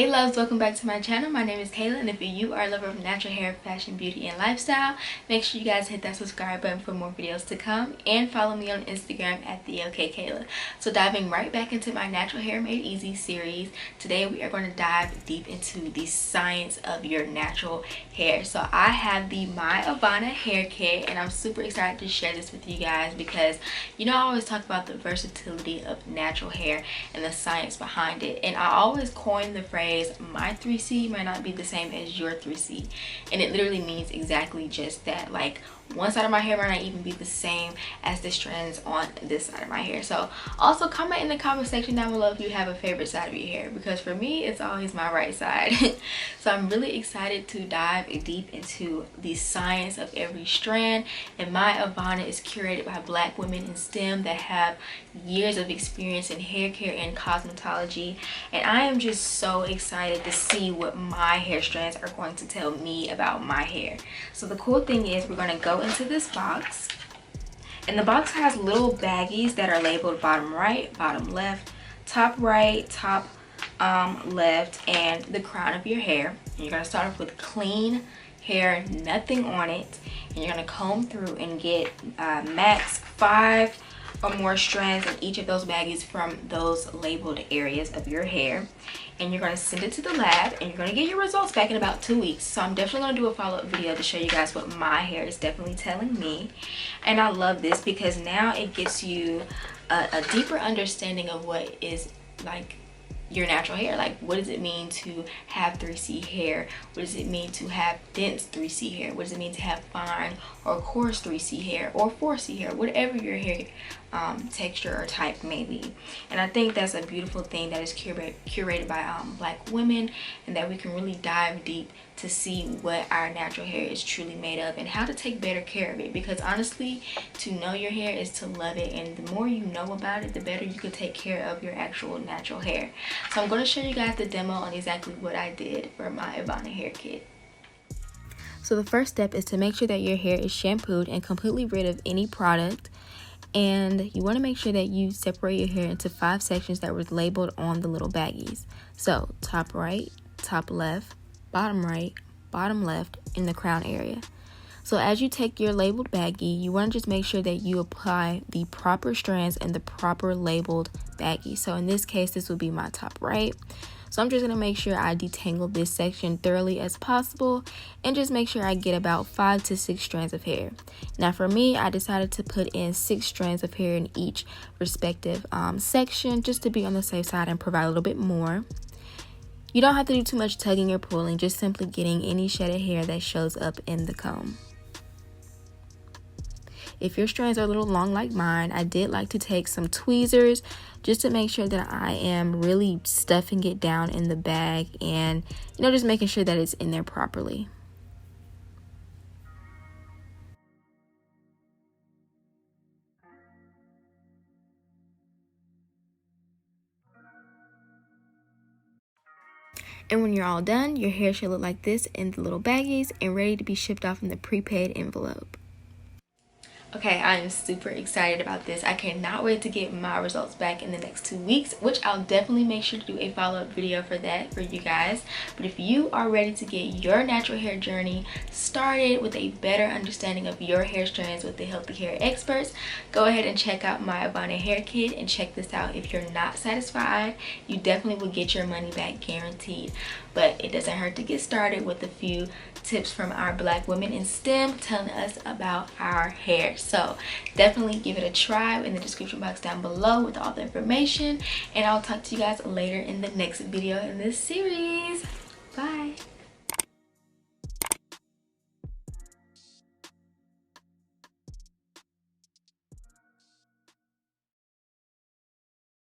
Hey loves, welcome back to my channel. My name is Kayla, and if you are a lover of natural hair, fashion, beauty, and lifestyle, make sure you guys hit that subscribe button for more videos to come, and follow me on Instagram at OKae Kaela. So diving right back into my Natural Hair Made Easy series, today we are going to dive deep into the science of your natural hair. So I have the MYAVANA hair kit, and I'm super excited to share this with you guys because I always talk about the versatility of natural hair and the science behind it, and I always coin the phrase my 3C might not be the same as your 3C, and it literally means exactly just that. Like, one side of my hair might not even be the same as the strands on this side of my hair. So also comment in the comment section down below if you have a favorite side of your hair, because for me it's always my right side. So I'm really excited to dive deep into the science of every strand, and MYAVANA is curated by Black women in STEM that have years of experience in hair care and cosmetology, and I am just so excited to see what my hair strands are going to tell me about my hair. So the cool thing is we're going to go into this box, and the box has little baggies that are labeled bottom right, bottom left, top right, top left, and the crown of your hair. And you're going to start off with clean hair, nothing on it, and you're going to comb through and get max 5 or more strands in each of those baggies from those labeled areas of your hair, and you're going to send it to the lab, and you're going to get your results back in about 2 weeks. So I'm definitely going to do a follow-up video to show you guys what my hair is definitely telling me. And I love this because now it gives you a deeper understanding of what is like your natural hair. Like, what does it mean to have 3C hair? What does it mean to have dense 3C hair? What does it mean to have fine or coarse 3C hair or 4C hair? Whatever your hair texture or type may be. And I think that's a beautiful thing that is curated by Black women, and that we can really dive deep to see what our natural hair is truly made of and how to take better care of it, because honestly, to know your hair is to love it, and the more you know about it, the better you can take care of your actual natural hair. So I'm going to show you guys the demo on exactly what I did for my MYAVANA hair kit. So the first step is to make sure that your hair is shampooed and completely rid of any product, and you want to make sure that you separate your hair into 5 sections that were labeled on the little baggies. So top right, top left, bottom right, bottom left, in the crown area. So as you take your labeled baggie, you want to just make sure that you apply the proper strands in the proper labeled baggie. So in this case, this would be my top right. So I'm just going to make sure I detangle this section thoroughly as possible, and just make sure I get about 5 to 6 strands of hair. Now for me, I decided to put in 6 strands of hair in each respective section, just to be on the safe side and provide a little bit more. You don't have to do too much tugging or pulling, just simply getting any shedded hair that shows up in the comb. If your strands are a little long like mine, I did like to take some tweezers just to make sure that I am really stuffing it down in the bag, and just making sure that it's in there properly. And when you're all done, your hair should look like this in the little baggies and ready to be shipped off in the prepaid envelope. Okay, I am super excited about this. I cannot wait to get my results back in the next 2 weeks, which I'll definitely make sure to do a follow-up video for that for you guys. But if you are ready to get your natural hair journey started with a better understanding of your hair strands with the healthy hair experts, go ahead and check out MYAVANA hair kit, and check this out. If you're not satisfied, you definitely will get your money back guaranteed. But it doesn't hurt to get started with a few tips from our Black women in STEM telling us about our hair. So definitely give it a try in the description box down below with all the information, and I'll talk to you guys later in the next video in this series.